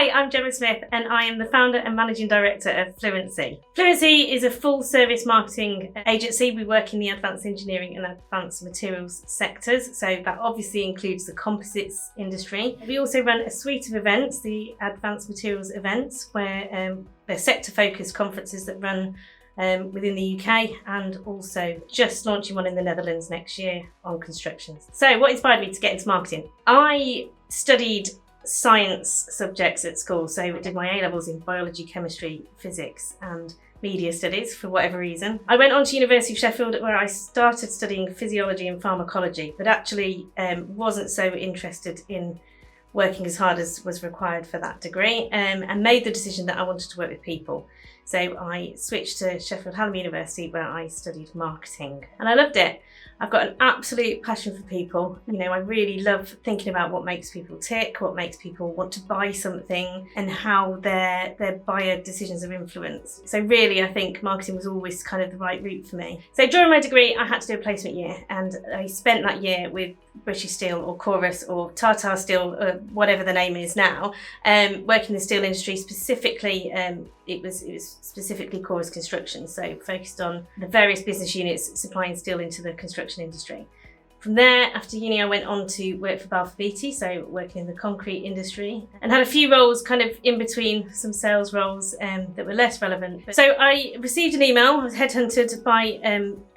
Hi, I'm Gemma Smith and I am the founder and managing director of Fluency. Fluency is a full service marketing agency. We work in the advanced engineering and advanced materials sectors, so that obviously includes the composites industry. We also run a suite of events, the advanced materials events, where they're sector focused conferences that run within the UK, and also just launching one in the Netherlands next year on construction. So what inspired me to get into marketing? I studied science subjects at school, so I did my A-levels in biology, chemistry, physics and media studies for whatever reason. I went on to University of Sheffield where I started studying physiology and pharmacology, but actually wasn't so interested in working as hard as was required for that degree, and made the decision that I wanted to work with people. So I switched to Sheffield Hallam University where I studied marketing and I loved it. I've got an absolute passion for people. You know, I really love thinking about what makes people tick, what makes people want to buy something, and how their buyer decisions are influenced. So really, I think marketing was always kind of the right route for me. So during my degree, I had to do a placement year, and I spent that year with British Steel or Chorus or Tata Steel, whatever the name is now, working in the steel industry. Specifically, it was specifically Chorus Construction, so focused on the various business units supplying steel into the construction industry. From there, after uni, I went on to work for Balfour Beatty, so working in the concrete industry, and had a few roles kind of in between, some sales roles that were less relevant. So I received an email. I was headhunted by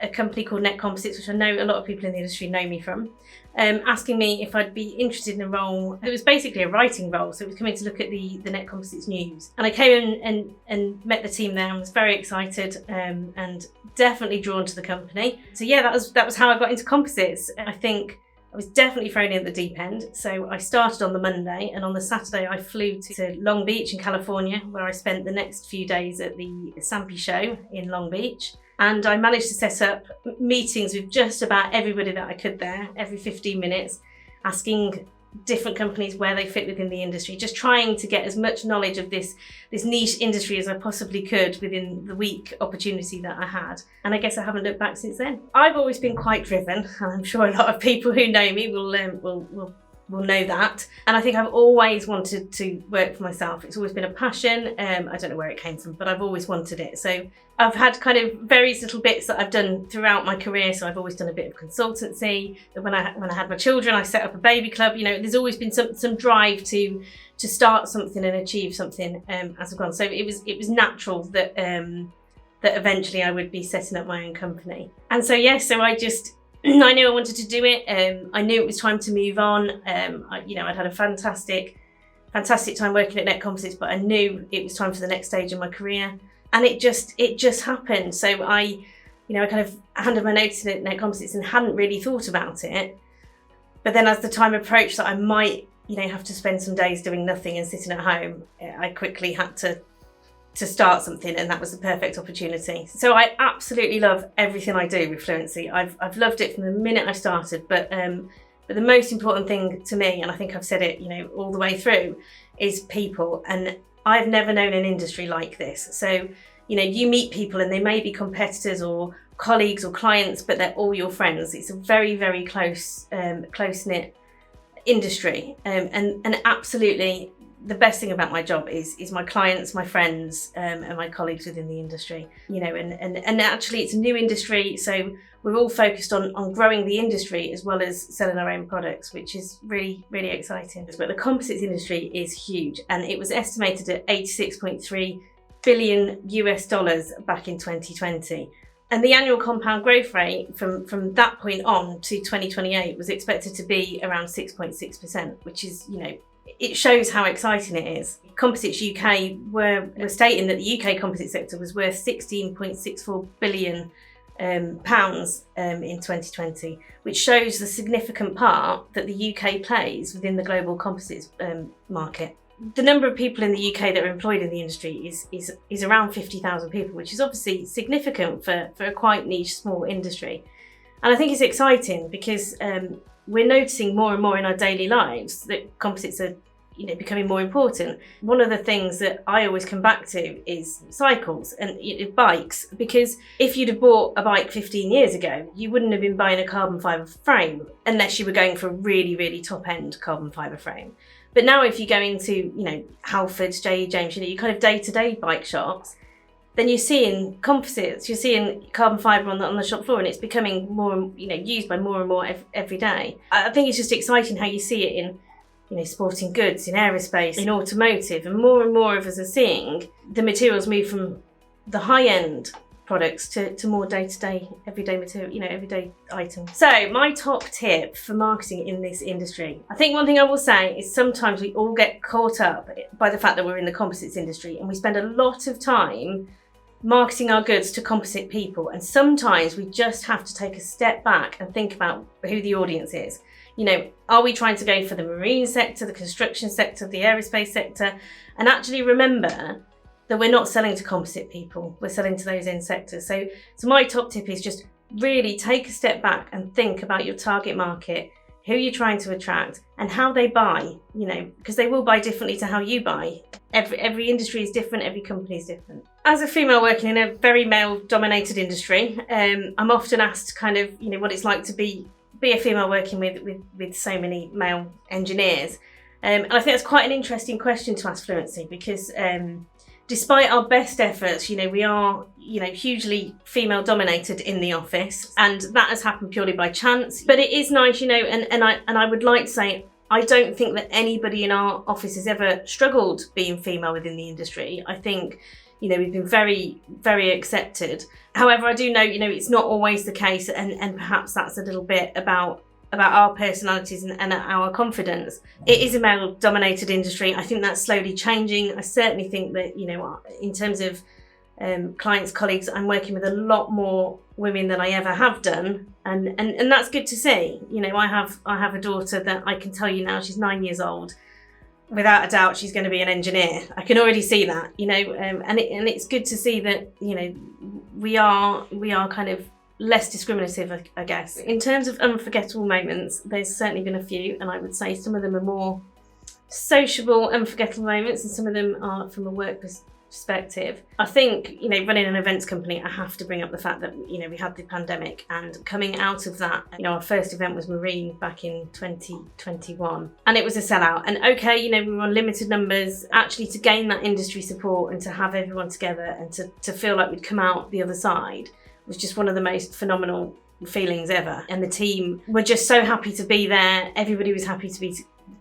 a company called National Composites, which I know a lot of people in the industry know me from, asking me if I'd be interested in a role. It was basically a writing role, so it was coming to look at the National Composites news. And I came in and met the team there and was very excited and definitely drawn to the company. So yeah, that was how I got into composites. I think I was definitely thrown in at the deep end. So I started on the Monday, and on the Saturday I flew to Long Beach in California, where I spent the next few days at the Sampi show in Long Beach. And I managed to set up meetings with just about everybody that I could there, every 15 minutes, asking different companies where they fit within the industry, just trying to get as much knowledge of this niche industry as I possibly could within the week opportunity that I had. And I guess I haven't looked back since then. I've always been quite driven, and I'm sure a lot of people who know me will know that. And I think I've always wanted to work for myself. It's always been a passion. I don't know where it came from, but I've always wanted it. So I've had kind of various little bits that I've done throughout my career. So I've always done a bit of consultancy. When I had my children, I set up a baby club. You know, there's always been some drive to start something and achieve something as I've gone. So it was natural that that eventually I would be setting up my own company. And so yes, so I knew I wanted to do it. I knew it was time to move on. I'd had a fantastic time working at National Composites, but I knew it was time for the next stage in my career, and it just happened. So I kind of handed my notice at National Composites and hadn't really thought about it. But then, as the time approached that I might, have to spend some days doing nothing and sitting at home, I quickly had to start something, and that was the perfect opportunity. So I absolutely love everything I do with Fluency. I've loved it from the minute I started, but the most important thing to me, and I think I've said it, all the way through, is people. And I've never known an industry like this. So, you meet people and they may be competitors or colleagues or clients, but they're all your friends. It's a very, very close-knit industry, and absolutely the best thing about my job is my clients, my friends, and my colleagues within the industry. And actually it's a new industry, so we're all focused on growing the industry as well as selling our own products, which is really, really exciting. But the composites industry is huge, and it was estimated at $86.3 billion back in 2020. And the annual compound growth rate from that point on to 2028 was expected to be around 6.6%, which is, it shows how exciting it is. Composites UK were stating that the UK composite sector was worth £16.64 billion pounds in 2020, which shows the significant part that the UK plays within the global composites market. The number of people in the UK that are employed in the industry is around 50,000 people, which is obviously significant for a quite niche, small industry. And I think it's exciting because we're noticing more and more in our daily lives that composites are becoming more important. One of the things that I always come back to is cycles and bikes, because if you'd have bought a bike 15 years ago, you wouldn't have been buying a carbon fibre frame unless you were going for a really, really top end carbon fibre frame. But now if you go into, Halfords, J.E. James, your kind of day-to-day bike shops, then you're seeing composites, you're seeing carbon fibre on the shop floor, and it's becoming more, used by more and more every day. I think it's just exciting how you see it in, sporting goods, in aerospace, in automotive, and more of us are seeing the materials move from the high-end products to more day-to-day, everyday material, everyday items. So my top tip for marketing in this industry, I think one thing I will say is sometimes we all get caught up by the fact that we're in the composites industry, and we spend a lot of time marketing our goods to composite people, and sometimes we just have to take a step back and think about who the audience is. Are we trying to go for the marine sector, the construction sector, the aerospace sector, and actually remember that we're not selling to composite people, we're selling to those end sectors. So my top tip is just really take a step back and think about your target market, who you're trying to attract, and how they buy, because they will buy differently to how you buy. Every industry is different, every company is different. As a female working in a very male-dominated industry, I'm often asked kind of, what it's like to be a female working with so many male engineers. And I think that's quite an interesting question to ask Fluency, because despite our best efforts, we are, hugely female dominated in the office, and that has happened purely by chance. But it is nice, and I would like to say, I don't think that anybody in our office has ever struggled being female within the industry. I think, we've been very, very accepted. However, I do know, it's not always the case, and perhaps that's a little bit about our personalities and our confidence. It is a male-dominated industry. I think that's slowly changing. I certainly think that, in terms of clients, colleagues, I'm working with a lot more women than I ever have done, and that's good to see. I have a daughter that I can tell you now, she's 9 years old. Without a doubt, she's going to be an engineer. I can already see that, and it's good to see that, we are kind of less discriminative, I guess. In terms of unforgettable moments, there's certainly been a few, and I would say some of them are more sociable, unforgettable moments, and some of them are from a work perspective. I think, running an events company, I have to bring up the fact that, we had the pandemic, and coming out of that, our first event was Marine back in 2021, and it was a sellout. And okay, we were on limited numbers. Actually, to gain that industry support and to have everyone together and to feel like we'd come out the other side was just one of the most phenomenal feelings ever. And the team were just so happy to be there. Everybody was happy to be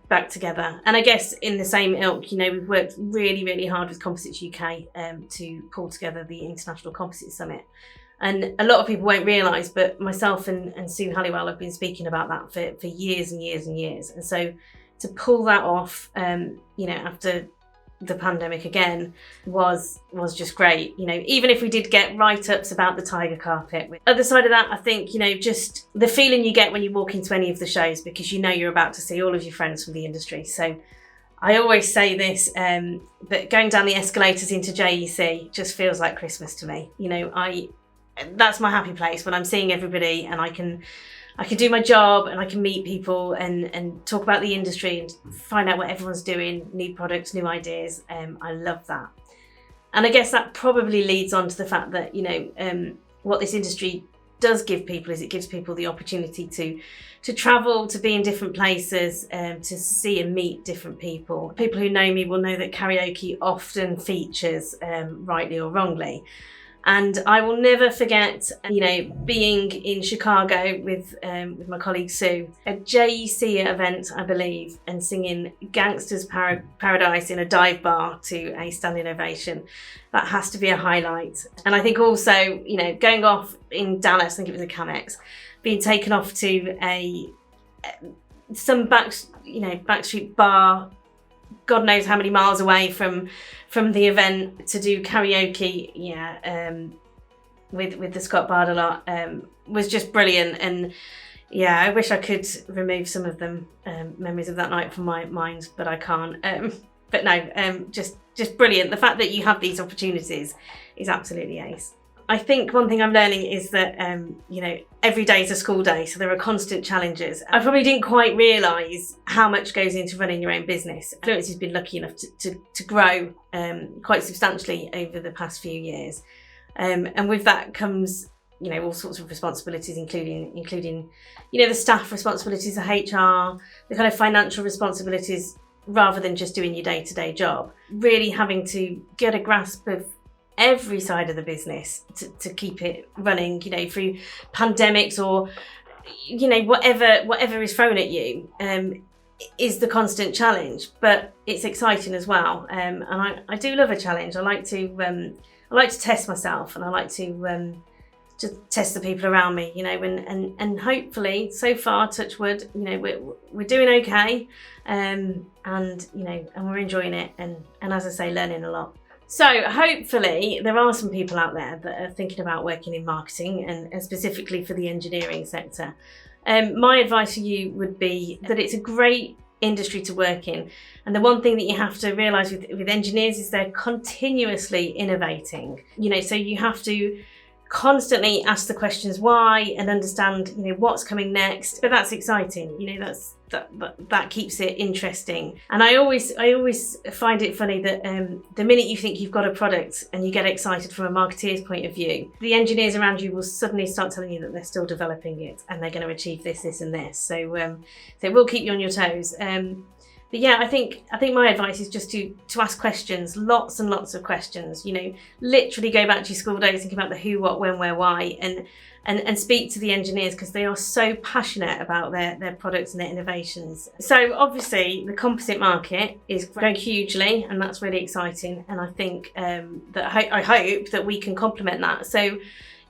back together. And I guess in the same ilk, we've worked really, really hard with Composites UK to pull together the International Composites Summit. And a lot of people won't realise, but myself and Sue Halliwell have been speaking about that for years and years and years. And so to pull that off, after the pandemic again was just great. Even if we did get write-ups about the tiger carpet. Other side of that, I think, just the feeling you get when you walk into any of the shows, because you're about to see all of your friends from the industry. So I always say this, but going down the escalators into JEC just feels like Christmas to me. That's my happy place, when I'm seeing everybody and I can do my job and I can meet people and talk about the industry and find out what everyone's doing, new products, new ideas. I love that. And I guess that probably leads on to the fact that, what this industry does give people is it gives people the opportunity to travel, to be in different places, to see and meet different people. People who know me will know that karaoke often features, rightly or wrongly. And I will never forget, being in Chicago with my colleague Sue, a JEC event, I believe, and singing Gangster's Paradise in a dive bar to a standing ovation. That has to be a highlight. And I think also, going off in Dallas, I think it was a Camex, being taken off to some backstreet bar, God knows how many miles away from the event, to do karaoke, with the Scott Bard lot, was just brilliant. And I wish I could remove some of them memories of that night from my mind, but I can't. But no, just brilliant. The fact that you have these opportunities is absolutely ace. I think one thing I'm learning is that, every day is a school day, so there are constant challenges. I probably didn't quite realise how much goes into running your own business. Fluency's been lucky enough to grow quite substantially over the past few years. And with that comes, all sorts of responsibilities, including, the staff responsibilities, the HR, the kind of financial responsibilities, rather than just doing your day-to-day job. Really having to get a grasp of every side of the business to keep it running, through pandemics or, whatever is thrown at you, is the constant challenge. But it's exciting as well. And I do love a challenge. I like to test myself, and I like to test the people around me, and hopefully, so far, touch wood, we're doing okay, and we're enjoying it, and as I say, learning a lot. So hopefully there are some people out there that are thinking about working in marketing, and specifically for the engineering sector. My advice for you would be that it's a great industry to work in, and the one thing that you have to realise with engineers is they're continuously innovating. So you have to constantly ask the questions why and understand what's coming next. But that's exciting. That keeps it interesting. And I always find it funny that the minute you think you've got a product and you get excited from a marketeer's point of view, the engineers around you will suddenly start telling you that they're still developing it and they're going to achieve this and this. So it will keep you on your toes. But yeah, I think my advice is just to ask questions, lots and lots of questions. Literally go back to your school days, thinking about the who, what, when, where, why, and speak to the engineers, because they are so passionate about their products and their innovations. So obviously the composite market is growing hugely, and that's really exciting. And I think I hope that we can complement that. So,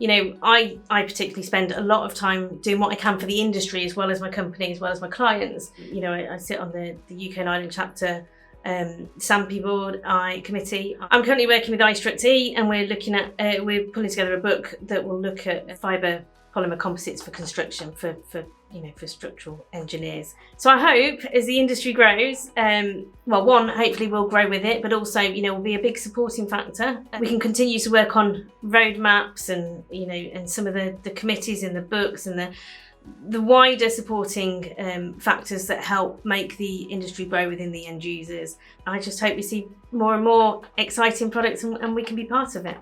I particularly spend a lot of time doing what I can for the industry, as well as my company, as well as my clients. I sit on the UK and Ireland chapter SAMPI board, committee. I'm currently working with iStructE, and we're pulling together a book that will look at fibre polymer composites for construction for structural engineers. So I hope as the industry grows, hopefully we'll grow with it, but also, will be a big supporting factor. We can continue to work on roadmaps and some of the committees in the books and the wider supporting factors that help make the industry grow within the end users. I just hope we see more and more exciting products, and we can be part of it.